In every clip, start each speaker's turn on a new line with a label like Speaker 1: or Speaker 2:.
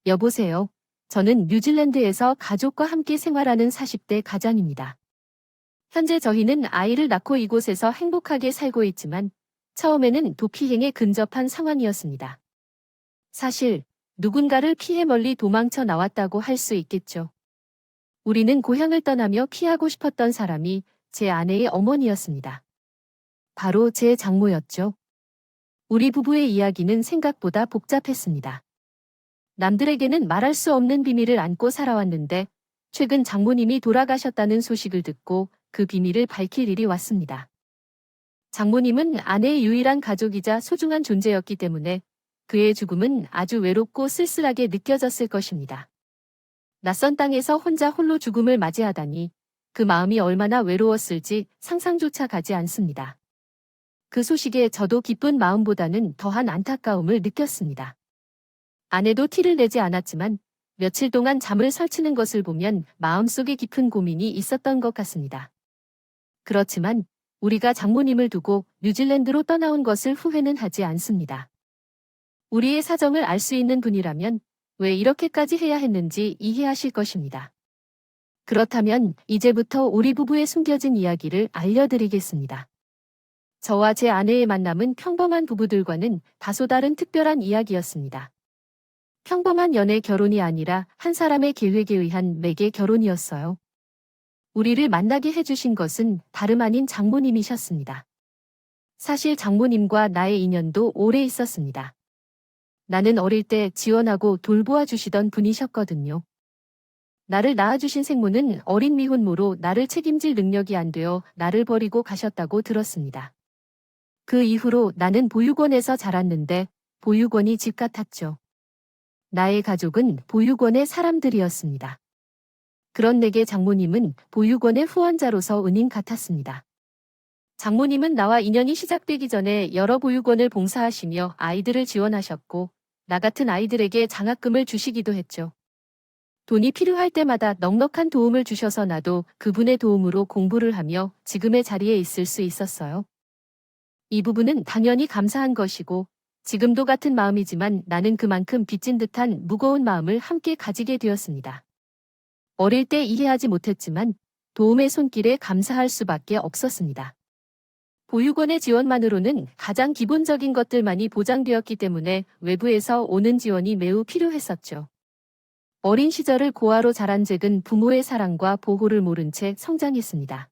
Speaker 1: 여보세요. 저는 뉴질랜드에서 가족과 함께 생활하는 40대 가장입니다. 현재 저희는 아이를 낳고 이곳에서 행복하게 살고 있지만 처음에는 도피행에 근접한 상황이었습니다. 사실 누군가를 피해 멀리 도망쳐 나왔다고 할 수 있겠죠. 우리는 고향을 떠나며 피하고 싶었던 사람이 제 아내의 어머니였습니다. 바로 제 장모였죠. 우리 부부의 이야기는 생각보다 복잡했습니다. 남들에게는 말할 수 없는 비밀을 안고 살아왔는데 최근 장모님이 돌아가셨다는 소식을 듣고 그 비밀을 밝힐 일이 왔습니다. 장모님은 아내의 유일한 가족이자 소중한 존재였기 때문에 그의 죽음은 아주 외롭고 쓸쓸하게 느껴졌을 것입니다. 낯선 땅에서 혼자 홀로 죽음을 맞이하다니 그 마음이 얼마나 외로웠을지 상상조차 가지 않습니다. 그 소식에 저도 기쁜 마음보다는 더한 안타까움을 느꼈습니다. 아내도 티를 내지 않았지만 며칠 동안 잠을 설치는 것을 보면 마음속에 깊은 고민이 있었던 것 같습니다. 그렇지만 우리가 장모님을 두고 뉴질랜드로 떠나온 것을 후회는 하지 않습니다. 우리의 사정을 알 수 있는 분이라면 왜 이렇게까지 해야 했는지 이해하실 것입니다. 그렇다면 이제부터 우리 부부의 숨겨진 이야기를 알려드리겠습니다. 저와 제 아내의 만남은 평범한 부부들과는 다소 다른 특별한 이야기였습니다. 평범한 연애 결혼이 아니라 한 사람의 계획에 의한 매개 결혼이었어요. 우리를 만나게 해주신 것은 다름 아닌 장모님이셨습니다. 사실 장모님과 나의 인연도 오래 있었습니다. 나는 어릴 때 지원하고 돌보아 주시던 분이셨거든요. 나를 낳아주신 생모는 어린 미혼모로 나를 책임질 능력이 안 되어 나를 버리고 가셨다고 들었습니다. 그 이후로 나는 보육원에서 자랐는데 보육원이 집 같았죠. 나의 가족은 보육원의 사람들이었습니다. 그런 내게 장모님은 보육원의 후원자로서 은인 같았습니다. 장모님은 나와 인연이 시작되기 전에 여러 보육원을 봉사하시며 아이들을 지원하셨고 나 같은 아이들에게 장학금을 주시기도 했죠. 돈이 필요할 때마다 넉넉한 도움을 주셔서 나도 그분의 도움으로 공부를 하며 지금의 자리에 있을 수 있었어요. 이 부분은 당연히 감사한 것이고 지금도 같은 마음이지만 나는 그만큼 빚진 듯한 무거운 마음을 함께 가지게 되었습니다. 어릴 때 이해하지 못했지만 도움의 손길에 감사할 수밖에 없었습니다. 보육원의 지원만으로는 가장 기본적인 것들만이 보장되었기 때문에 외부에서 오는 지원이 매우 필요했었죠. 어린 시절을 고아로 자란 잭은 부모의 사랑과 보호를 모른 채 성장했습니다.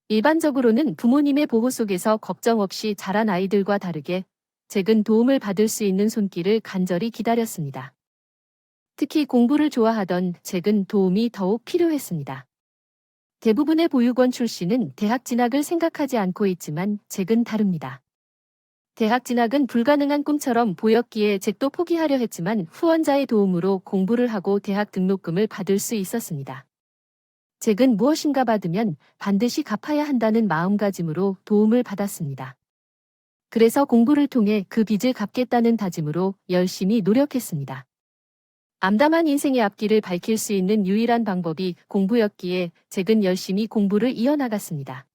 Speaker 1: 일반적으로는 부모님의 보호 속에서 걱정 없이 자란 아이들과 다르게 잭은 도움을 받을 수 있는 손길을 간절히 기다렸습니다. 특히 공부를 좋아하던 잭은 도움이 더욱 필요했습니다. 대부분의 보육원 출신은 대학 진학을 생각하지 않고 있지만 잭은 다릅니다. 대학 진학은 불가능한 꿈처럼 보였기에 잭도 포기하려 했지만 후원자의 도움으로 공부를 하고 대학 등록금을 받을 수 있었습니다. 잭은 무엇인가 받으면 반드시 갚아야 한다는 마음가짐으로 도움을 받았습니다. 그래서 공부를 통해 그 빚을 갚겠다는 다짐으로 열심히 노력했습니다. 암담한 인생의 앞길을 밝힐 수 있는 유일한 방법이 공부였기에 잭은 열심히 공부를 이어나갔습니다.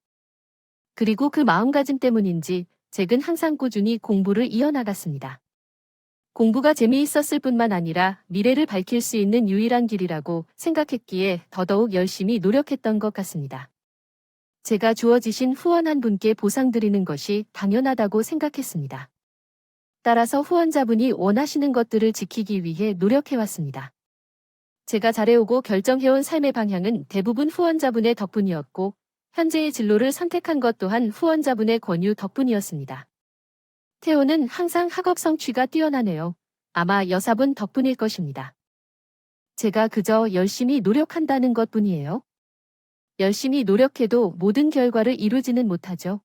Speaker 1: 그리고 그 마음가짐 때문인지 잭은 항상 꾸준히 공부를 이어나갔습니다. 공부가 재미있었을 뿐만 아니라 미래를 밝힐 수 있는 유일한 길이라고 생각했기에 더더욱 열심히 노력했던 것 같습니다. 제가 주어지신 후원한 분께 보상드리는 것이 당연하다고 생각했습니다. 따라서 후원자분이 원하시는 것들을 지키기 위해 노력해왔습니다. 제가 잘해오고 결정해온 삶의 방향은 대부분 후원자분의 덕분이었고 현재의 진로를 선택한 것 또한 후원자분의 권유 덕분이었습니다. 태호는 항상 학업 성취가 뛰어나네요. 아마 여사분 덕분일 것입니다. 제가 그저 열심히 노력한다는 것뿐이에요. 열심히 노력해도 모든 결과를 이루지는 못하죠.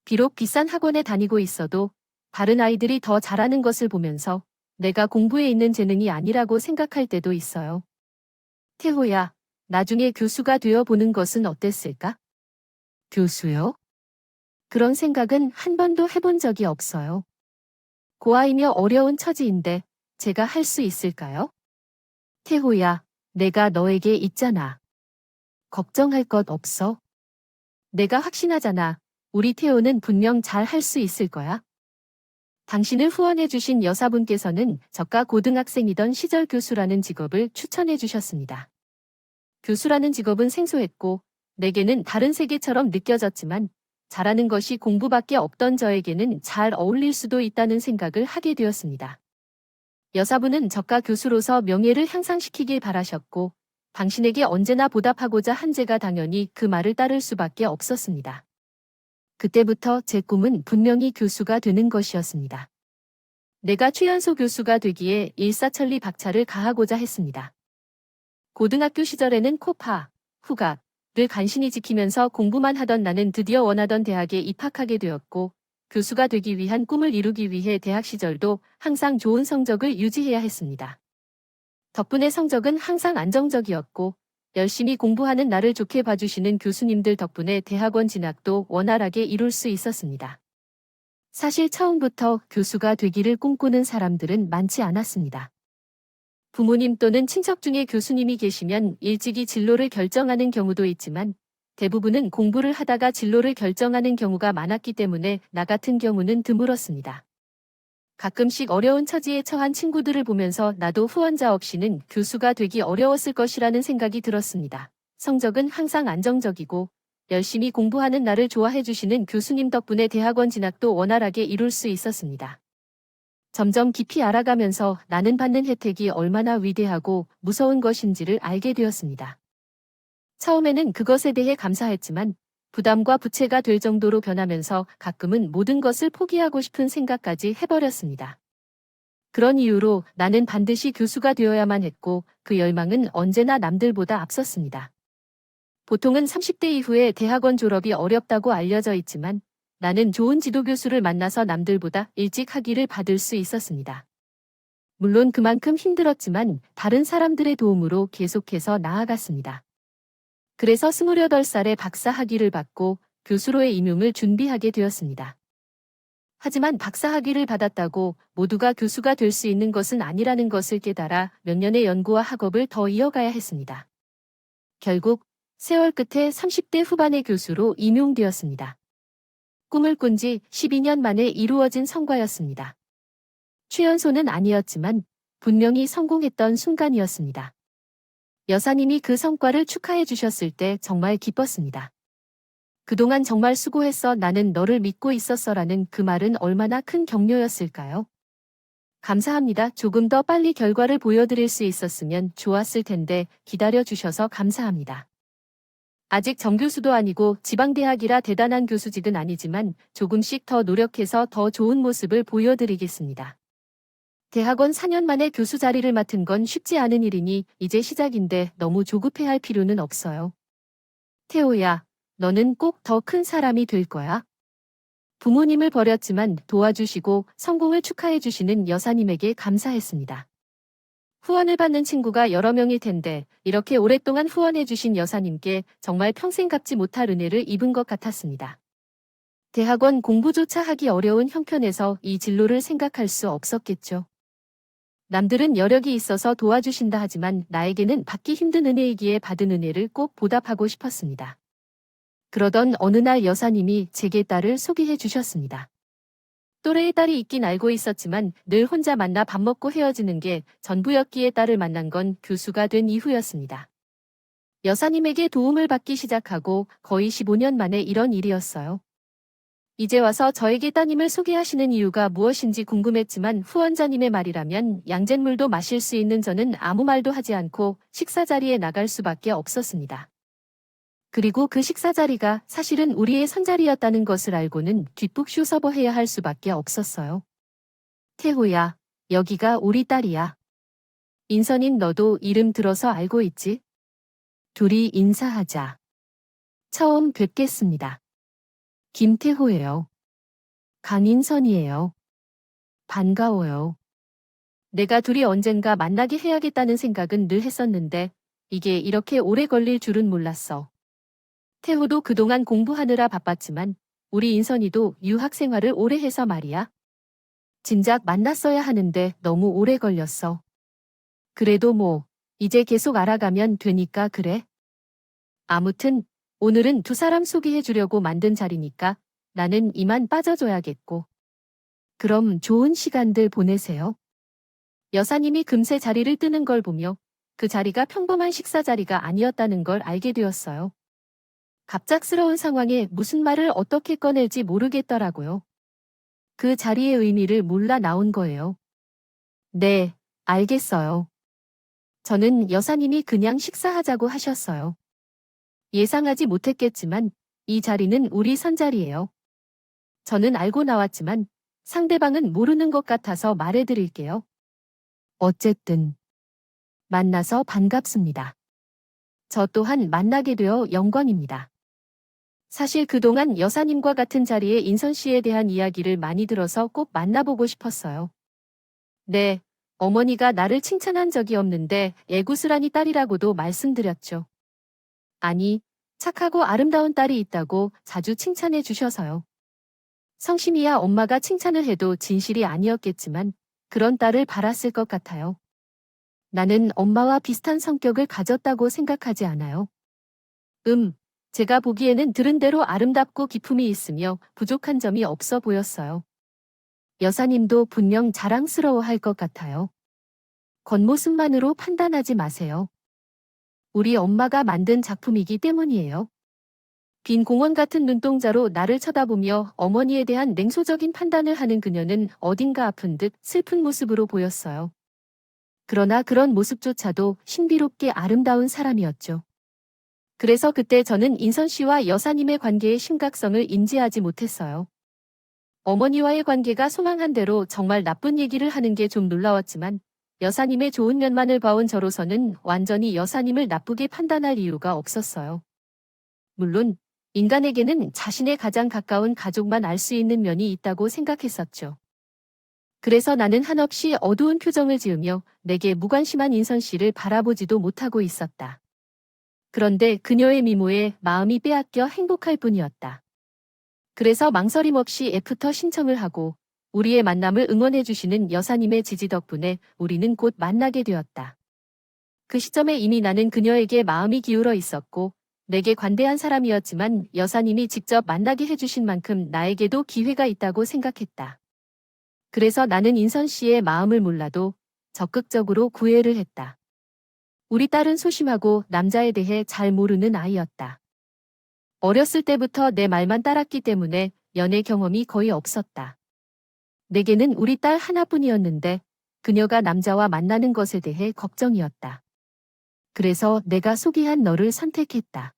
Speaker 1: 비록 비싼 학원에 다니고 있어도 다른 아이들이 더 잘하는 것을 보면서 내가 공부에 있는 재능이 아니라고 생각할 때도 있어요. 태호야, 나중에 교수가 되어 보는 것은 어땠을까? 교수요? 그런 생각은 한 번도 해본 적이 없어요. 고아이며 어려운 처지인데 제가 할 수 있을까요? 태호야, 내가 너에게 있잖아. 걱정할 것 없어. 내가 확신하잖아. 우리 태호는 분명 잘 할 수 있을 거야. 당신을 후원해주신 여사분께서는 저가 고등학생이던 시절 교수라는 직업을 추천해주셨습니다. 교수라는 직업은 생소했고 내게는 다른 세계처럼 느껴졌지만 잘하는 것이 공부밖에 없던 저에게는 잘 어울릴 수도 있다는 생각을 하게 되었습니다. 여사분은 저가 교수로서 명예를 향상시키길 바라셨고 당신에게 언제나 보답하고자 한 제가 당연히 그 말을 따를 수밖에 없었습니다. 그때부터 제 꿈은 분명히 교수가 되는 것이었습니다. 내가 최연소 교수가 되기에 일사천리 박차를 가하고자 했습니다. 고등학교 시절에는 코파, 후각을 간신히 지키면서 공부만 하던 나는 드디어 원하던 대학에 입학하게 되었고 교수가 되기 위한 꿈을 이루기 위해 대학 시절도 항상 좋은 성적을 유지해야 했습니다. 덕분에 성적은 항상 안정적이었고 열심히 공부하는 나를 좋게 봐주시는 교수님들 덕분에 대학원 진학도 원활하게 이룰 수 있었습니다. 사실 처음부터 교수가 되기를 꿈꾸는 사람들은 많지 않았습니다. 부모님 또는 친척 중에 교수님이 계시면 일찍이 진로를 결정하는 경우도 있지만 대부분은 공부를 하다가 진로를 결정하는 경우가 많았기 때문에 나 같은 경우는 드물었습니다. 가끔씩 어려운 처지에 처한 친구들을 보면서 나도 후원자 없이는 교수가 되기 어려웠을 것이라는 생각이 들었습니다. 성적은 항상 안정적이고 열심히 공부하는 나를 좋아해 주시는 교수님 덕분에 대학원 진학도 원활하게 이룰 수 있었습니다. 점점 깊이 알아가면서 나는 받는 혜택이 얼마나 위대하고 무서운 것인지를 알게 되었습니다. 처음에는 그것에 대해 감사했지만 부담과 부채가 될 정도로 변하면서 가끔은 모든 것을 포기하고 싶은 생각까지 해버렸습니다. 그런 이유로 나는 반드시 교수가 되어야만 했고 그 열망은 언제나 남들보다 앞섰습니다. 보통은 30대 이후에 대학원 졸업이 어렵다고 알려져 있지만 나는 좋은 지도교수를 만나서 남들보다 일찍 학위를 받을 수 있었습니다. 물론 그만큼 힘들었지만 다른 사람들의 도움으로 계속해서 나아갔습니다. 그래서 28살에 박사 학위를 받고 교수로의 임용을 준비하게 되었습니다. 하지만 박사 학위를 받았다고 모두가 교수가 될 수 있는 것은 아니라는 것을 깨달아 몇 년의 연구와 학업을 더 이어가야 했습니다. 결국 세월 끝에 30대 후반의 교수로 임용되었습니다. 꿈을 꾼 지 12년 만에 이루어진 성과였습니다. 최연소는 아니었지만 분명히 성공했던 순간이었습니다. 여사님이 그 성과를 축하해 주셨을 때 정말 기뻤습니다. 그동안 정말 수고했어, 나는 너를 믿고 있었어라는 그 말은 얼마나 큰 격려였을까요? 감사합니다. 조금 더 빨리 결과를 보여드릴 수 있었으면 좋았을 텐데 기다려 주셔서 감사합니다. 아직 정교수도 아니고 지방대학이라 대단한 교수직은 아니지만 조금씩 더 노력해서 더 좋은 모습을 보여드리겠습니다. 대학원 4년 만에 교수 자리를 맡은 건 쉽지 않은 일이니 이제 시작인데 너무 조급해할 필요는 없어요. 태호야, 너는 꼭 더 큰 사람이 될 거야. 부모님을 버렸지만 도와주시고 성공을 축하해주시는 여사님에게 감사했습니다. 후원을 받는 친구가 여러 명일 텐데 이렇게 오랫동안 후원해주신 여사님께 정말 평생 갚지 못할 은혜를 입은 것 같았습니다. 대학원 공부조차 하기 어려운 형편에서 이 진로를 생각할 수 없었겠죠. 남들은 여력이 있어서 도와주신다 하지만 나에게는 받기 힘든 은혜이기에 받은 은혜를 꼭 보답하고 싶었습니다. 그러던 어느 날 여사님이 제게 딸을 소개해 주셨습니다. 또래의 딸이 있긴 알고 있었지만 늘 혼자 만나 밥 먹고 헤어지는 게 전부였기에 딸을 만난 건 교수가 된 이후였습니다. 여사님에게 도움을 받기 시작하고 거의 15년 만에 이런 일이었어요. 이제 와서 저에게 따님을 소개하시는 이유가 무엇인지 궁금했지만 후원자님의 말이라면 양잿물도 마실 수 있는 저는 아무 말도 하지 않고 식사 자리에 나갈 수밖에 없었습니다. 그리고 그 식사 자리가 사실은 우리의 선자리였다는 것을 알고는 뒷북 쇼서버해야 할 수밖에 없었어요. 태호야, 여기가 우리 딸이야. 인선인 너도 이름 들어서 알고 있지? 둘이 인사하자. 처음 뵙겠습니다. 김태호예요. 강인선이에요. 반가워요. 내가 둘이 언젠가 만나게 해야겠다는 생각은 늘 했었는데 이게 이렇게 오래 걸릴 줄은 몰랐어. 태호도 그동안 공부하느라 바빴지만 우리 인선이도 유학 생활을 오래 해서 말이야. 진작 만났어야 하는데 너무 오래 걸렸어. 그래도 뭐 이제 계속 알아가면 되니까 그래. 아무튼 오늘은 두 사람 소개해 주려고 만든 자리니까 나는 이만 빠져줘야겠고. 그럼 좋은 시간들 보내세요. 여사님이 금세 자리를 뜨는 걸 보며 그 자리가 평범한 식사 자리가 아니었다는 걸 알게 되었어요. 갑작스러운 상황에 무슨 말을 어떻게 꺼낼지 모르겠더라고요. 그 자리의 의미를 몰라 나온 거예요. 네, 알겠어요. 저는 여사님이 그냥 식사하자고 하셨어요. 예상하지 못했겠지만 이 자리는 우리 선자리예요. 저는 알고 나왔지만 상대방은 모르는 것 같아서 말해드릴게요. 어쨌든 만나서 반갑습니다. 저 또한 만나게 되어 영광입니다. 사실 그동안 여사님과 같은 자리에 인선 씨에 대한 이야기를 많이 들어서 꼭 만나보고 싶었어요. 네, 어머니가 나를 칭찬한 적이 없는데 애구스란히 딸이라고도 말씀드렸죠. 아니, 착하고 아름다운 딸이 있다고 자주 칭찬해 주셔서요. 성심이야 엄마가 칭찬을 해도 진실이 아니었겠지만 그런 딸을 바랐을 것 같아요. 나는 엄마와 비슷한 성격을 가졌다고 생각하지 않아요. 제가 보기에는 들은 대로 아름답고 기품이 있으며 부족한 점이 없어 보였어요. 여사님도 분명 자랑스러워할 것 같아요. 겉모습만으로 판단하지 마세요. 우리 엄마가 만든 작품이기 때문이에요. 빈 공원 같은 눈동자로 나를 쳐다보며 어머니에 대한 냉소적인 판단을 하는 그녀는 어딘가 아픈 듯 슬픈 모습으로 보였어요. 그러나 그런 모습조차도 신비롭게 아름다운 사람이었죠. 그래서 그때 저는 인선 씨와 여사님의 관계의 심각성을 인지하지 못했어요. 어머니와의 관계가 소망한 대로 정말 나쁜 얘기를 하는 게 좀 놀라웠지만 여사님의 좋은 면만을 봐온 저로서는 완전히 여사님을 나쁘게 판단할 이유가 없었어요. 물론 인간에게는 자신의 가장 가까운 가족만 알 수 있는 면이 있다고 생각했었죠. 그래서 나는 한없이 어두운 표정을 지으며 내게 무관심한 인선 씨를 바라보지도 못하고 있었다. 그런데 그녀의 미모에 마음이 빼앗겨 행복할 뿐이었다. 그래서 망설임 없이 애프터 신청을 하고 우리의 만남을 응원해주시는 여사님의 지지 덕분에 우리는 곧 만나게 되었다. 그 시점에 이미 나는 그녀에게 마음이 기울어 있었고 내게 관대한 사람이었지만 여사님이 직접 만나게 해주신 만큼 나에게도 기회가 있다고 생각했다. 그래서 나는 인선 씨의 마음을 몰라도 적극적으로 구애를 했다. 우리 딸은 소심하고 남자에 대해 잘 모르는 아이였다. 어렸을 때부터 내 말만 따랐기 때문에 연애 경험이 거의 없었다. 내게는 우리 딸 하나뿐이었는데 그녀가 남자와 만나는 것에 대해 걱정이었다. 그래서 내가 소개한 너를 선택했다.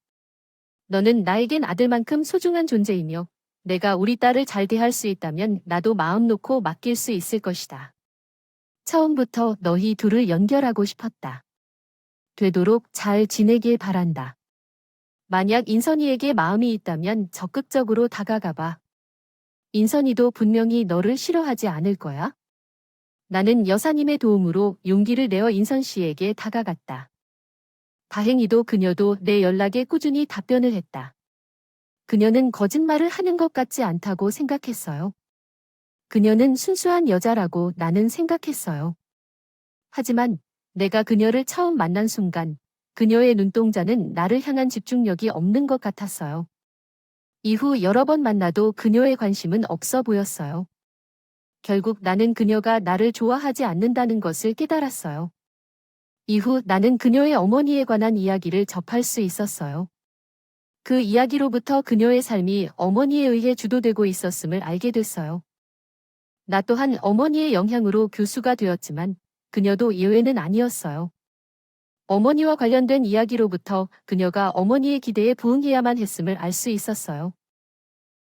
Speaker 1: 너는 나에겐 아들만큼 소중한 존재이며 내가 우리 딸을 잘 대할 수 있다면 나도 마음 놓고 맡길 수 있을 것이다. 처음부터 너희 둘을 연결하고 싶었다. 되도록 잘 지내길 바란다. 만약 인선이에게 마음이 있다면 적극적으로 다가가봐. 인선이도 분명히 너를 싫어하지 않을 거야. 나는 여사님의 도움으로 용기를 내어 인선 씨에게 다가갔다. 다행히도 그녀도 내 연락에 꾸준히 답변을 했다. 그녀는 거짓말을 하는 것 같지 않다고 생각했어요. 그녀는 순수한 여자라고 나는 생각했어요. 하지만 내가 그녀를 처음 만난 순간 그녀의 눈동자는 나를 향한 집중력이 없는 것 같았어요. 이후 여러 번 만나도 그녀의 관심은 없어 보였어요. 결국 나는 그녀가 나를 좋아하지 않는다는 것을 깨달았어요. 이후 나는 그녀의 어머니에 관한 이야기를 접할 수 있었어요. 그 이야기로부터 그녀의 삶이 어머니에 의해 주도되고 있었음을 알게 됐어요. 나 또한 어머니의 영향으로 교수가 되었지만 그녀도 예외는 아니었어요. 어머니와 관련된 이야기로부터 그녀가 어머니의 기대에 부응해야만 했음을 알 수 있었어요.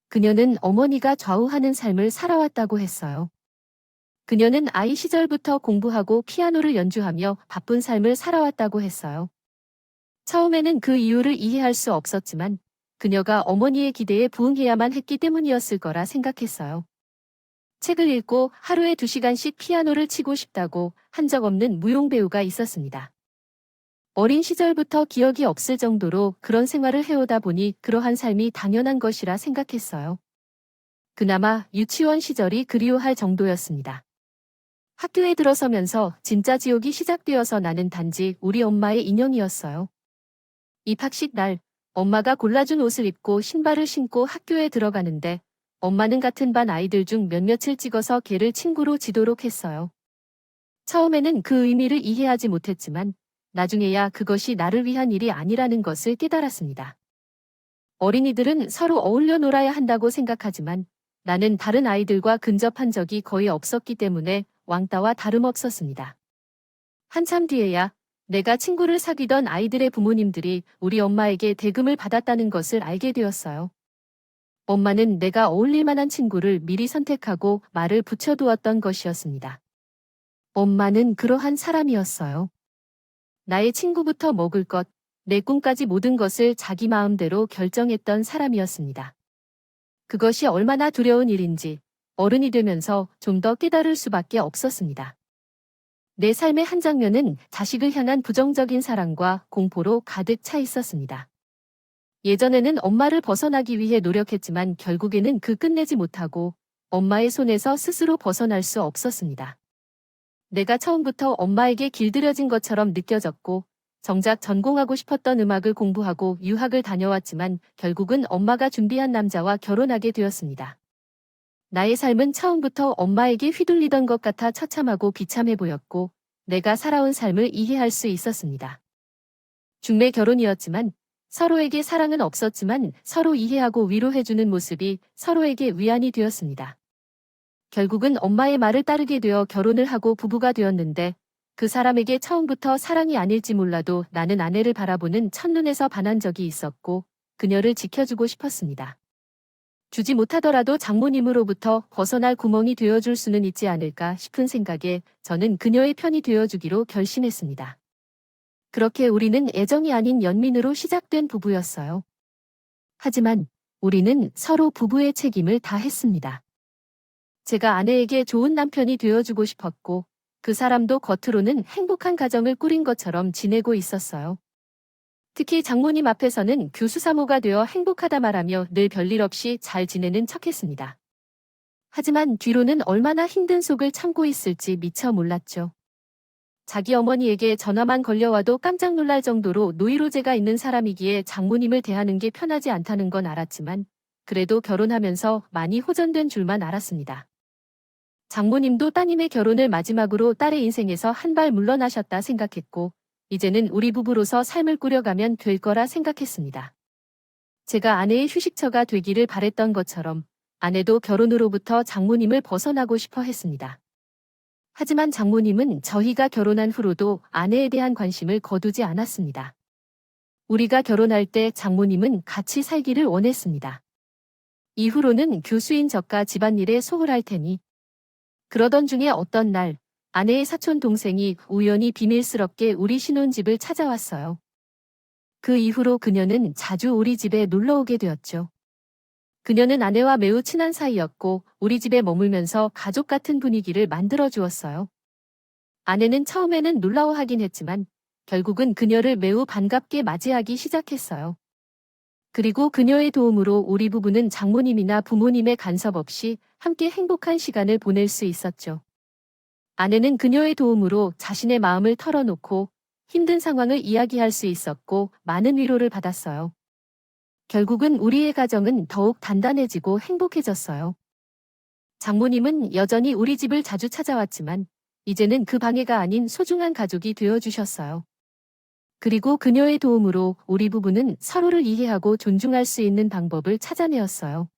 Speaker 1: 그녀는 어머니가 좌우하는 삶을 살아왔다고 했어요. 그녀는 아이 시절부터 공부하고 피아노를 연주하며 바쁜 삶을 살아왔다고 했어요. 처음에는 그 이유를 이해할 수 없었지만 그녀가 어머니의 기대에 부응해야만 했기 때문이었을 거라 생각했어요. 책을 읽고 하루에 2시간씩 피아노를 치고 싶다고 한 적 없는 무용배우가 있었습니다. 어린 시절부터 기억이 없을 정도로 그런 생활을 해오다 보니 그러한 삶이 당연한 것이라 생각했어요. 그나마 유치원 시절이 그리워할 정도였습니다. 학교에 들어서면서 진짜 지옥이 시작되어서 나는 단지 우리 엄마의 인형이었어요. 입학식 날 엄마가 골라준 옷을 입고 신발을 신고 학교에 들어가는데 엄마는 같은 반 아이들 중 몇몇을 찍어서 걔를 친구로 지도록 했어요. 처음에는 그 의미를 이해하지 못했지만 나중에야 그것이 나를 위한 일이 아니라는 것을 깨달았습니다. 어린이들은 서로 어울려 놀아야 한다고 생각하지만 나는 다른 아이들과 근접한 적이 거의 없었기 때문에 왕따와 다름없었습니다. 한참 뒤에야 내가 친구를 사귀던 아이들의 부모님들이 우리 엄마에게 대금을 받았다는 것을 알게 되었어요. 엄마는 내가 어울릴 만한 친구를 미리 선택하고 말을 붙여두었던 것이었습니다. 엄마는 그러한 사람이었어요. 나의 친구부터 먹을 것, 내 꿈까지 모든 것을 자기 마음대로 결정했던 사람이었습니다. 그것이 얼마나 두려운 일인지 어른이 되면서 좀 더 깨달을 수밖에 없었습니다. 내 삶의 한 장면은 자식을 향한 부정적인 사랑과 공포로 가득 차 있었습니다. 예전에는 엄마를 벗어나기 위해 노력했지만 결국에는 끝내지 못하고 엄마의 손에서 스스로 벗어날 수 없었습니다. 내가 처음부터 엄마에게 길들여진 것처럼 느껴졌고 정작 전공하고 싶었던 음악을 공부하고 유학을 다녀왔지만 결국은 엄마가 준비한 남자와 결혼하게 되었습니다. 나의 삶은 처음부터 엄마에게 휘둘리던 것 같아 처참하고 비참해 보였고 내가 살아온 삶을 이해할 수 있었습니다. 중매 결혼이었지만 서로에게 사랑은 없었지만 서로 이해하고 위로해주는 모습이 서로에게 위안이 되었습니다. 결국은 엄마의 말을 따르게 되어 결혼을 하고 부부가 되었는데 그 사람에게 처음부터 사랑이 아닐지 몰라도 나는 아내를 바라보는 첫눈에서 반한 적이 있었고 그녀를 지켜주고 싶었습니다. 주지 못하더라도 장모님으로부터 벗어날 구멍이 되어줄 수는 있지 않을까 싶은 생각에 저는 그녀의 편이 되어주기로 결심했습니다. 그렇게 우리는 애정이 아닌 연민으로 시작된 부부였어요. 하지만 우리는 서로 부부의 책임을 다했습니다. 제가 아내에게 좋은 남편이 되어주고 싶었고 그 사람도 겉으로는 행복한 가정을 꾸린 것처럼 지내고 있었어요. 특히 장모님 앞에서는 교수사모가 되어 행복하다 말하며 늘 별일 없이 잘 지내는 척했습니다. 하지만 뒤로는 얼마나 힘든 속을 참고 있을지 미처 몰랐죠. 자기 어머니에게 전화만 걸려와도 깜짝 놀랄 정도로 노이로제가 있는 사람이기에 장모님을 대하는 게 편하지 않다는 건 알았지만 그래도 결혼하면서 많이 호전된 줄만 알았습니다. 장모님도 따님의 결혼을 마지막으로 딸의 인생에서 한 발 물러나셨다 생각했고 이제는 우리 부부로서 삶을 꾸려가면 될 거라 생각했습니다. 제가 아내의 휴식처가 되기를 바랬던 것처럼 아내도 결혼으로부터 장모님을 벗어나고 싶어 했습니다. 하지만 장모님은 저희가 결혼한 후로도 아내에 대한 관심을 거두지 않았습니다. 우리가 결혼할 때 장모님은 같이 살기를 원했습니다. 이후로는 교수인 저가 집안일에 소홀할 테니 그러던 중에 어떤 날 아내의 사촌 동생이 우연히 비밀스럽게 우리 신혼집을 찾아왔어요. 그 이후로 그녀는 자주 우리 집에 놀러 오게 되었죠. 그녀는 아내와 매우 친한 사이였고 우리 집에 머물면서 가족 같은 분위기를 만들어 주었어요. 아내는 처음에는 놀라워하긴 했지만 결국은 그녀를 매우 반갑게 맞이하기 시작했어요. 그리고 그녀의 도움으로 우리 부부는 장모님이나 부모님의 간섭 없이 함께 행복한 시간을 보낼 수 있었죠. 아내는 그녀의 도움으로 자신의 마음을 털어놓고 힘든 상황을 이야기할 수 있었고 많은 위로를 받았어요. 결국은 우리의 가정은 더욱 단단해지고 행복해졌어요. 장모님은 여전히 우리 집을 자주 찾아왔지만 이제는 그 방해가 아닌 소중한 가족이 되어주셨어요. 그리고 그녀의 도움으로 우리 부부는 서로를 이해하고 존중할 수 있는 방법을 찾아내었어요.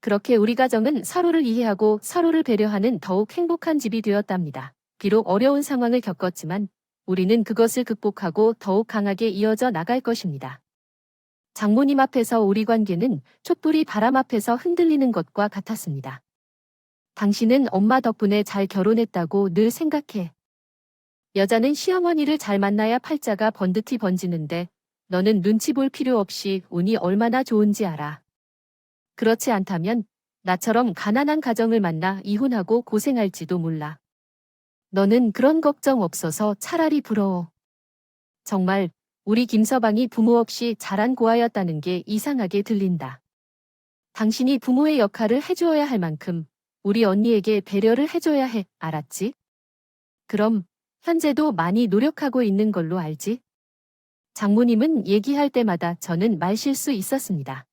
Speaker 1: 그렇게 우리 가정은 서로를 이해하고 서로를 배려하는 더욱 행복한 집이 되었답니다. 비록 어려운 상황을 겪었지만 우리는 그것을 극복하고 더욱 강하게 이어져 나갈 것입니다. 장모님 앞에서 우리 관계는 촛불이 바람 앞에서 흔들리는 것과 같았습니다. 당신은 엄마 덕분에 잘 결혼했다고 늘 생각해. 여자는 시어머니를 잘 만나야 팔자가 번듯이 번지는데 너는 눈치 볼 필요 없이 운이 얼마나 좋은지 알아. 그렇지 않다면 나처럼 가난한 가정을 만나 이혼하고 고생할지도 몰라. 너는 그런 걱정 없어서 차라리 부러워. 정말 우리 김서방이 부모 없이 자란 고아였다는 게 이상하게 들린다. 당신이 부모의 역할을 해주어야 할 만큼 우리 언니에게 배려를 해줘야 해, 알았지? 그럼 현재도 많이 노력하고 있는 걸로 알지? 장모님은 얘기할 때마다 저는 말실수 있었습니다.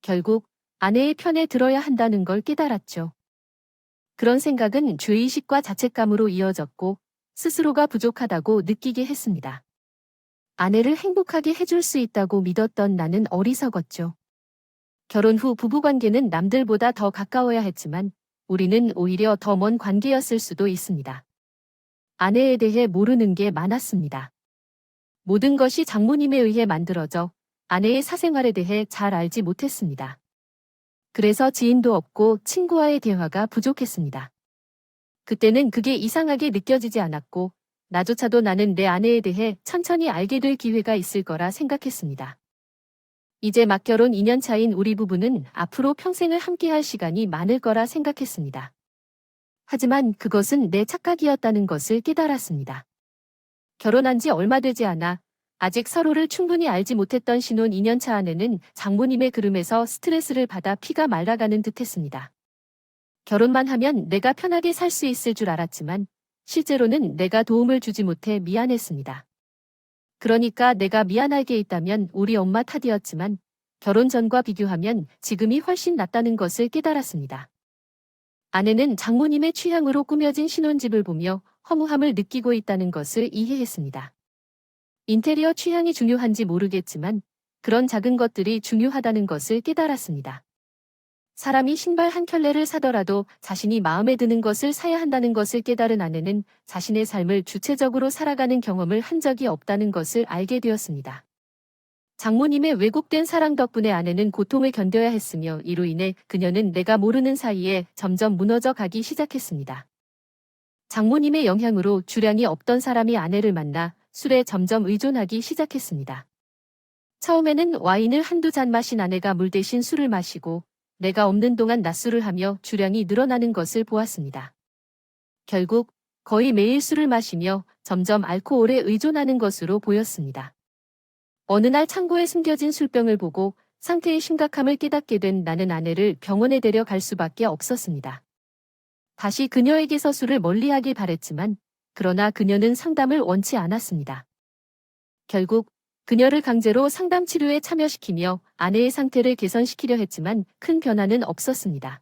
Speaker 1: 결국 아내의 편에 들어야 한다는 걸 깨달았죠. 그런 생각은 죄의식과 자책감으로 이어졌고 스스로가 부족하다고 느끼게 했습니다. 아내를 행복하게 해줄 수 있다고 믿었던 나는 어리석었죠. 결혼 후 부부관계는 남들보다 더 가까워야 했지만 우리는 오히려 더 먼 관계였을 수도 있습니다. 아내에 대해 모르는 게 많았습니다. 모든 것이 장모님에 의해 만들어져 아내의 사생활에 대해 잘 알지 못했습니다. 그래서 지인도 없고 친구와의 대화가 부족했습니다. 그때는 그게 이상하게 느껴지지 않았고 나조차도 나는 내 아내에 대해 천천히 알게 될 기회가 있을 거라 생각했습니다. 이제 막 결혼 2년 차인 우리 부부는 앞으로 평생을 함께할 시간이 많을 거라 생각했습니다. 하지만 그것은 내 착각이었다는 것을 깨달았습니다. 결혼한 지 얼마 되지 않아 아직 서로를 충분히 알지 못했던 신혼 2년 차 아내는 장모님의 그름에서 스트레스를 받아 피가 말라가는 듯했습니다. 결혼만 하면 내가 편하게 살 수 있을 줄 알았지만 실제로는 내가 도움을 주지 못해 미안했습니다. 그러니까 내가 미안할 게 있다면 우리 엄마 탓이었지만 결혼 전과 비교하면 지금이 훨씬 낫다는 것을 깨달았습니다. 아내는 장모님의 취향으로 꾸며진 신혼집을 보며 허무함을 느끼고 있다는 것을 이해했습니다. 인테리어 취향이 중요한지 모르겠지만 그런 작은 것들이 중요하다는 것을 깨달았습니다. 사람이 신발 한 켤레를 사더라도 자신이 마음에 드는 것을 사야 한다는 것을 깨달은 아내는 자신의 삶을 주체적으로 살아가는 경험을 한 적이 없다는 것을 알게 되었습니다. 장모님의 왜곡된 사랑 덕분에 아내는 고통을 견뎌야 했으며 이로 인해 그녀는 내가 모르는 사이에 점점 무너져 가기 시작했습니다. 장모님의 영향으로 주량이 없던 사람이 아내를 만나 술에 점점 의존하기 시작했습니다. 처음에는 와인을 한두 잔 마신 아내가 물 대신 술을 마시고 내가 없는 동안 낮술을 하며 주량이 늘어나는 것을 보았습니다. 결국 거의 매일 술을 마시며 점점 알코올에 의존하는 것으로 보였습니다. 어느 날 창고에 숨겨진 술병을 보고 상태의 심각함을 깨닫게 된 나는 아내를 병원에 데려갈 수밖에 없었습니다. 다시 그녀에게서 술을 멀리하길 바랬지만 그러나 그녀는 상담을 원치 않았습니다. 결국 그녀를 강제로 상담 치료에 참여시키며 아내의 상태를 개선시키려 했지만 큰 변화는 없었습니다.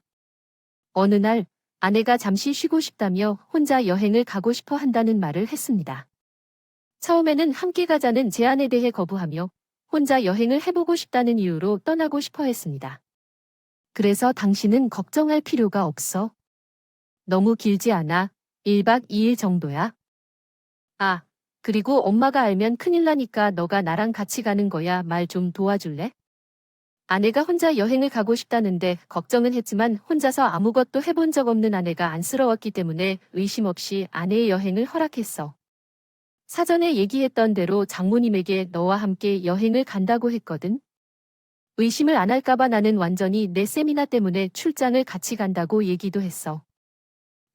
Speaker 1: 어느 날 아내가 잠시 쉬고 싶다며 혼자 여행을 가고 싶어 한다는 말을 했습니다. 처음에는 함께 가자는 제안에 대해 거부하며 혼자 여행을 해보고 싶다는 이유로 떠나고 싶어 했습니다. 그래서 당신은 걱정할 필요가 없어. 너무 길지 않아. 1박 2일 정도야. 아, 그리고 엄마가 알면 큰일 나니까 너가 나랑 같이 가는 거야. 말 좀 도와줄래? 아내가 혼자 여행을 가고 싶다는데 걱정은 했지만 혼자서 아무것도 해본 적 없는 아내가 안쓰러웠기 때문에 의심 없이 아내의 여행을 허락했어. 사전에 얘기했던 대로 장모님에게 너와 함께 여행을 간다고 했거든. 의심을 안 할까봐 나는 완전히 내 세미나 때문에 출장을 같이 간다고 얘기도 했어.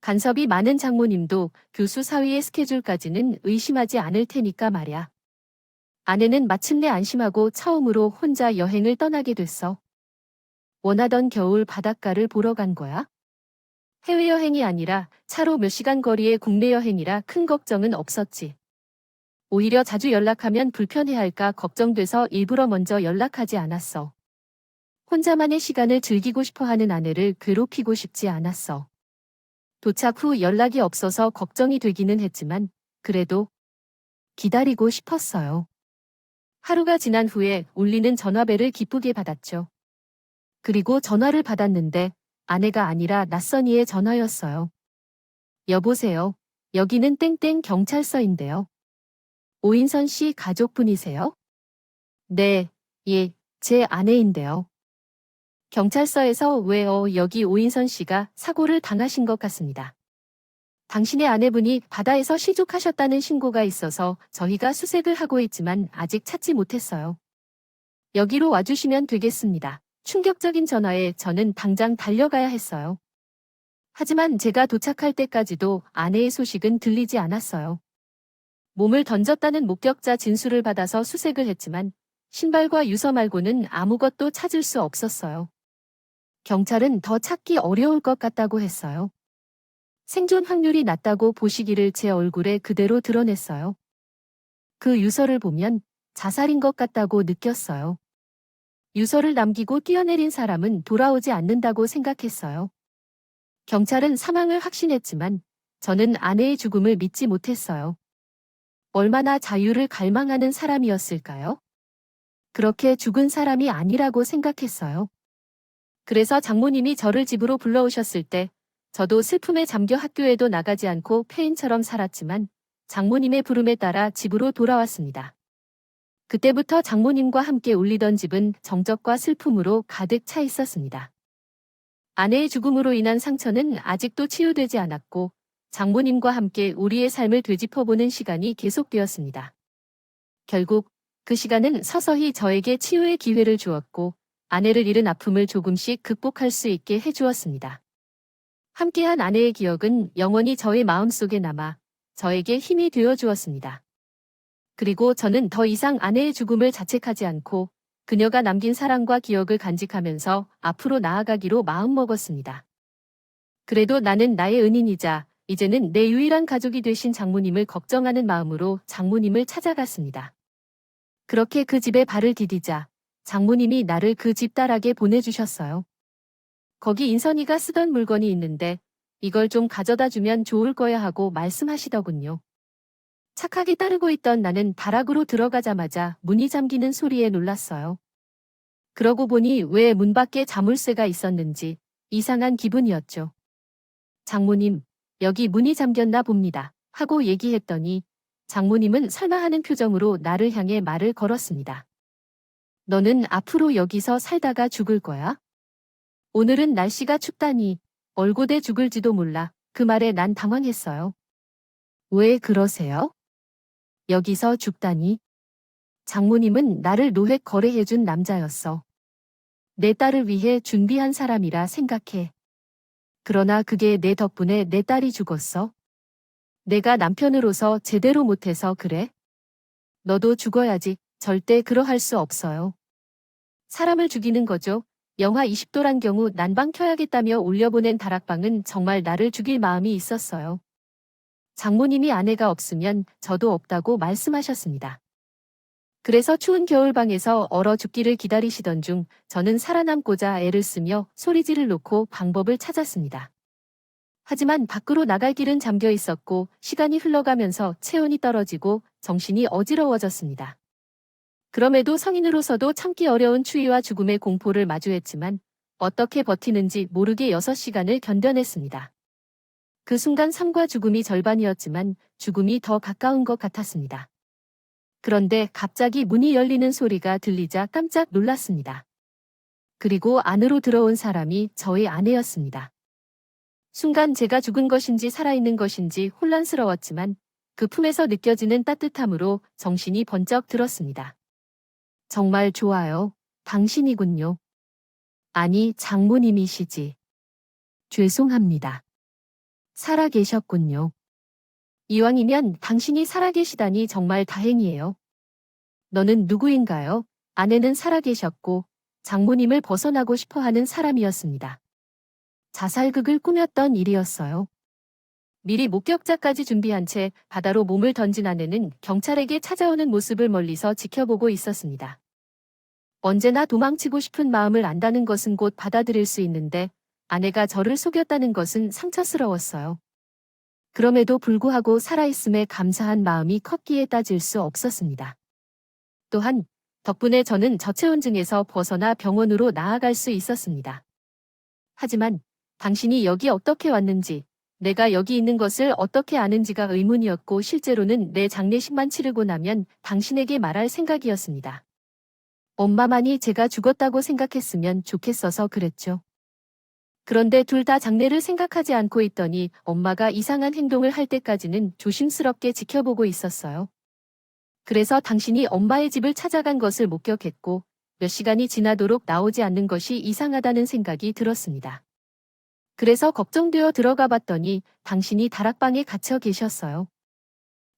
Speaker 1: 간섭이 많은 장모님도 교수 사위의 스케줄까지는 의심하지 않을 테니까 말야. 아내는 마침내 안심하고 처음으로 혼자 여행을 떠나게 됐어. 원하던 겨울 바닷가를 보러 간 거야. 해외여행이 아니라 차로 몇 시간 거리의 국내 여행이라 큰 걱정은 없었지. 오히려 자주 연락하면 불편해할까 걱정돼서 일부러 먼저 연락하지 않았어. 혼자만의 시간을 즐기고 싶어하는 아내를 괴롭히고 싶지 않았어. 도착 후 연락이 없어서 걱정이 되기는 했지만 그래도 기다리고 싶었어요. 하루가 지난 후에 울리는 전화벨을 기쁘게 받았죠. 그리고 전화를 받았는데 아내가 아니라 낯선이의 전화였어요. 여보세요. 여기는 땡땡 경찰서인데요. 오인선 씨 가족분이세요? 네, 예, 제 아내인데요. 경찰서에서 왜요? 여기 오인선 씨가 사고를 당하신 것 같습니다. 당신의 아내분이 바다에서 실족하셨다는 신고가 있어서 저희가 수색을 하고 있지만 아직 찾지 못했어요. 여기로 와주시면 되겠습니다. 충격적인 전화에 저는 당장 달려가야 했어요. 하지만 제가 도착할 때까지도 아내의 소식은 들리지 않았어요. 몸을 던졌다는 목격자 진술을 받아서 수색을 했지만 신발과 유서 말고는 아무것도 찾을 수 없었어요. 경찰은 더 찾기 어려울 것 같다고 했어요. 생존 확률이 낮다고 보시기를 제 얼굴에 그대로 드러냈어요. 그 유서를 보면 자살인 것 같다고 느꼈어요. 유서를 남기고 뛰어내린 사람은 돌아오지 않는다고 생각했어요. 경찰은 사망을 확신했지만 저는 아내의 죽음을 믿지 못했어요. 얼마나 자유를 갈망하는 사람이었을까요? 그렇게 죽은 사람이 아니라고 생각했어요. 그래서 장모님이 저를 집으로 불러오셨을 때 저도 슬픔에 잠겨 학교에도 나가지 않고 폐인처럼 살았지만 장모님의 부름에 따라 집으로 돌아왔습니다. 그때부터 장모님과 함께 울리던 집은 정적과 슬픔으로 가득 차 있었습니다. 아내의 죽음으로 인한 상처는 아직도 치유되지 않았고 장모님과 함께 우리의 삶을 되짚어보는 시간이 계속되었습니다. 결국 그 시간은 서서히 저에게 치유의 기회를 주었고 아내를 잃은 아픔을 조금씩 극복할 수 있게 해주었습니다. 함께한 아내의 기억은 영원히 저의 마음속에 남아 저에게 힘이 되어 주었습니다. 그리고 저는 더 이상 아내의 죽음을 자책하지 않고 그녀가 남긴 사랑과 기억을 간직하면서 앞으로 나아가기로 마음먹었습니다. 그래도 나는 나의 은인이자 이제는 내 유일한 가족이 되신 장모님을 걱정하는 마음으로 장모님을 찾아갔습니다. 그렇게 그 집에 발을 디디자 장모님이 나를 그 집 딸에게 보내주셨어요. 거기 인선이가 쓰던 물건이 있는데 이걸 좀 가져다 주면 좋을 거야 하고 말씀하시더군요. 착하게 따르고 있던 나는 다락으로 들어가자마자 문이 잠기는 소리에 놀랐어요. 그러고 보니 왜 문 밖에 자물쇠가 있었는지 이상한 기분이었죠. 장모님, 여기 문이 잠겼나 봅니다. 하고 얘기했더니 장모님은 설마 하는 표정으로 나를 향해 말을 걸었습니다. 너는 앞으로 여기서 살다가 죽을 거야? 오늘은 날씨가 춥다니 얼고대 죽을지도 몰라. 그 말에 난 당황했어요. 왜 그러세요? 여기서 죽다니? 장모님은 나를 노획 거래해준 남자였어. 내 딸을 위해 준비한 사람이라 생각해. 그러나 그게 내 덕분에 내 딸이 죽었어. 내가 남편으로서 제대로 못해서 그래? 너도 죽어야지. 절대 그러할 수 없어요. 사람을 죽이는 거죠. 영하 20도란 경우 난방 켜야겠다며 올려보낸 다락방은 정말 나를 죽일 마음이 있었어요. 장모님이 아내가 없으면 저도 없다고 말씀하셨습니다. 그래서 추운 겨울방에서 얼어 죽기를 기다리시던 중 저는 살아남고자 애를 쓰며 소리지를 놓고 방법을 찾았습니다. 하지만 밖으로 나갈 길은 잠겨 있었고 시간이 흘러가면서 체온이 떨어지고 정신이 어지러워졌습니다. 그럼에도 성인으로서도 참기 어려운 추위와 죽음의 공포를 마주했지만 어떻게 버티는지 모르게 6시간을 견뎌냈습니다. 그 순간 삶과 죽음이 절반이었지만 죽음이 더 가까운 것 같았습니다. 그런데 갑자기 문이 열리는 소리가 들리자 깜짝 놀랐습니다. 그리고 안으로 들어온 사람이 저의 아내였습니다. 순간 제가 죽은 것인지 살아있는 것인지 혼란스러웠지만 그 품에서 느껴지는 따뜻함으로 정신이 번쩍 들었습니다. 정말 좋아요. 당신이군요. 아니, 장모님이시지. 죄송합니다. 살아계셨군요. 이왕이면 당신이 살아계시다니 정말 다행이에요. 너는 누구인가요? 아내는 살아계셨고 장모님을 벗어나고 싶어하는 사람이었습니다. 자살극을 꾸몄던 일이었어요. 미리 목격자까지 준비한 채 바다로 몸을 던진 아내는 경찰에게 찾아오는 모습을 멀리서 지켜보고 있었습니다. 언제나 도망치고 싶은 마음을 안다는 것은 곧 받아들일 수 있는데 아내가 저를 속였다는 것은 상처스러웠어요. 그럼에도 불구하고 살아있음에 감사한 마음이 컸기에 따질 수 없었습니다. 또한 덕분에 저는 저체온증에서 벗어나 병원으로 나아갈 수 있었습니다. 하지만 당신이 여기 어떻게 왔는지, 내가 여기 있는 것을 어떻게 아는지가 의문이었고 실제로는 내 장례식만 치르고 나면 당신에게 말할 생각이었습니다. 엄마만이 제가 죽었다고 생각했으면 좋겠어서 그랬죠. 그런데 둘 다 장례를 생각하지 않고 있더니 엄마가 이상한 행동을 할 때까지는 조심스럽게 지켜보고 있었어요. 그래서 당신이 엄마의 집을 찾아간 것을 목격했고 몇 시간이 지나도록 나오지 않는 것이 이상하다는 생각이 들었습니다. 그래서 걱정되어 들어가 봤더니 당신이 다락방에 갇혀 계셨어요.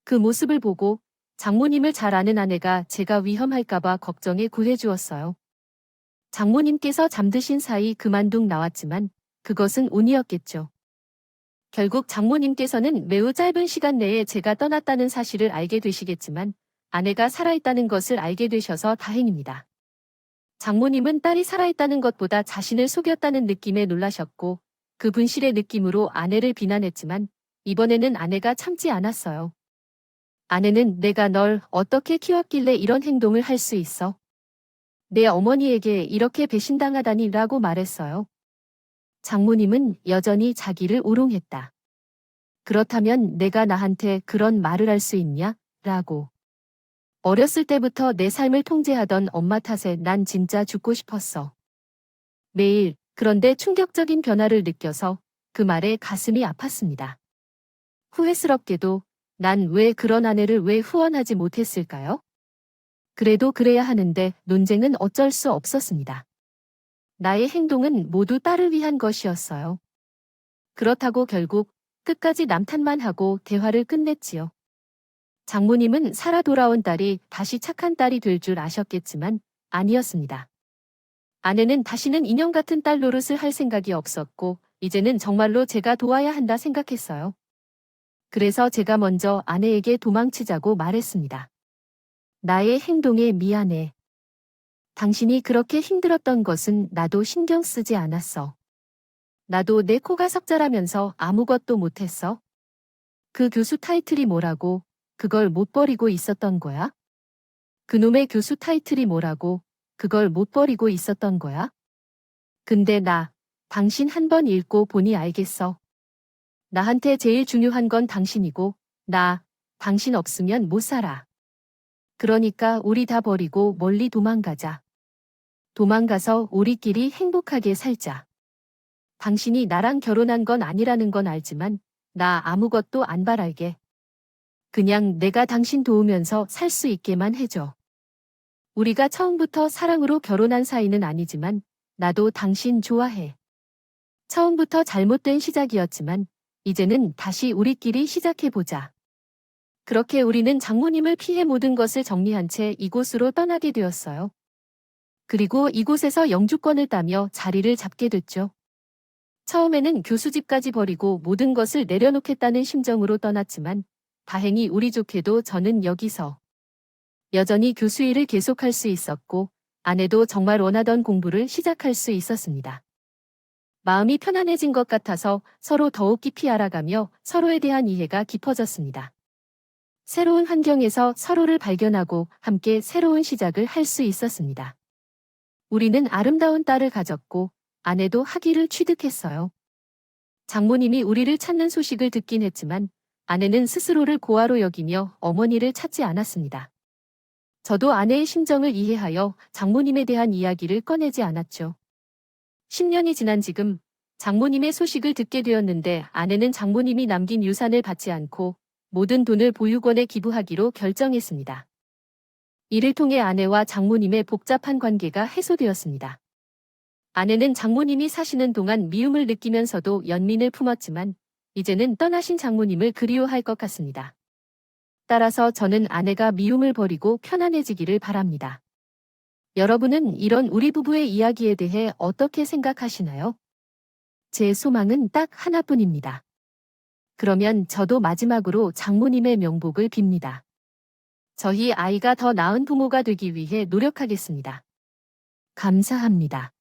Speaker 1: 그 모습을 보고 장모님을 잘 아는 아내가 제가 위험할까봐 걱정에 구해주었어요. 장모님께서 잠드신 사이 그만둥 나왔지만 그것은 운이었겠죠. 결국 장모님께서는 매우 짧은 시간 내에 제가 떠났다는 사실을 알게 되시겠지만 아내가 살아있다는 것을 알게 되셔서 다행입니다. 장모님은 딸이 살아있다는 것보다 자신을 속였다는 느낌에 놀라셨고 그 분실의 느낌으로 아내를 비난했지만 이번에는 아내가 참지 않았어요. 아내는 내가 널 어떻게 키웠길래 이런 행동을 할 수 있어? 내 어머니에게 이렇게 배신당하다니 라고 말했어요. 장모님은 여전히 자기를 우롱했다. 그렇다면 내가 나한테 그런 말을 할 수 있냐? 라고. 어렸을 때부터 내 삶을 통제하던 엄마 탓에 난 진짜 죽고 싶었어. 매일, 그런데 충격적인 변화를 느껴서 그 말에 가슴이 아팠습니다. 후회스럽게도 난 왜 그런 아내를 왜 후원하지 못했을까요? 그래도 그래야 하는데 논쟁은 어쩔 수 없었습니다. 나의 행동은 모두 딸을 위한 것이었어요. 그렇다고 결국 끝까지 남탓만 하고 대화를 끝냈지요. 장모님은 살아 돌아온 딸이 다시 착한 딸이 될 줄 아셨겠지만 아니었습니다. 아내는 다시는 인형 같은 딸 노릇을 할 생각이 없었고 이제는 정말로 제가 도와야 한다 생각했어요. 그래서 제가 먼저 아내에게 도망치자고 말했습니다. 나의 행동에 미안해. 당신이 그렇게 힘들었던 것은 나도 신경 쓰지 않았어. 나도 내 코가 석자라면서 아무것도 못했어. 그 교수 타이틀이 뭐라고 그걸 못 버리고 있었던 거야? 그놈의 교수 타이틀이 뭐라고 그걸 못 버리고 있었던 거야? 근데 당신 한 번 읽고 보니 알겠어. 나한테 제일 중요한 건 당신이고 당신 없으면 못 살아. 그러니까 우리 다 버리고 멀리 도망가자. 도망가서 우리끼리 행복하게 살자. 당신이 나랑 결혼한 건 아니라는 건 알지만 나 아무것도 안 바랄게. 그냥 내가 당신 도우면서 살 수 있게만 해줘. 우리가 처음부터 사랑으로 결혼한 사이는 아니지만 나도 당신 좋아해. 처음부터 잘못된 시작이었지만 이제는 다시 우리끼리 시작해보자. 그렇게 우리는 장모님을 피해 모든 것을 정리한 채 이곳으로 떠나게 되었어요. 그리고 이곳에서 영주권을 따며 자리를 잡게 됐죠. 처음에는 교수집까지 버리고 모든 것을 내려놓겠다는 심정으로 떠났지만 다행히 우리 좋게도 저는 여기서 여전히 교수 일을 계속할 수 있었고 아내도 정말 원하던 공부를 시작할 수 있었습니다. 마음이 편안해진 것 같아서 서로 더욱 깊이 알아가며 서로에 대한 이해가 깊어졌습니다. 새로운 환경에서 서로를 발견하고 함께 새로운 시작을 할 수 있었습니다. 우리는 아름다운 딸을 가졌고 아내도 학위를 취득했어요. 장모님이 우리를 찾는 소식을 듣긴 했지만 아내는 스스로를 고아로 여기며 어머니를 찾지 않았습니다. 저도 아내의 심정을 이해하여 장모님에 대한 이야기를 꺼내지 않았죠. 10년이 지난 지금 장모님의 소식을 듣게 되었는데 아내는 장모님이 남긴 유산을 받지 않고 모든 돈을 보육원에 기부하기로 결정했습니다. 이를 통해 아내와 장모님의 복잡한 관계가 해소되었습니다. 아내는 장모님이 사시는 동안 미움을 느끼면서도 연민을 품었지만 이제는 떠나신 장모님을 그리워할 것 같습니다. 따라서 저는 아내가 미움을 버리고 편안해지기를 바랍니다. 여러분은 이런 우리 부부의 이야기에 대해 어떻게 생각하시나요? 제 소망은 딱 하나뿐입니다. 그러면 저도 마지막으로 장모님의 명복을 빕니다. 저희 아이가 더 나은 부모가 되기 위해 노력하겠습니다. 감사합니다.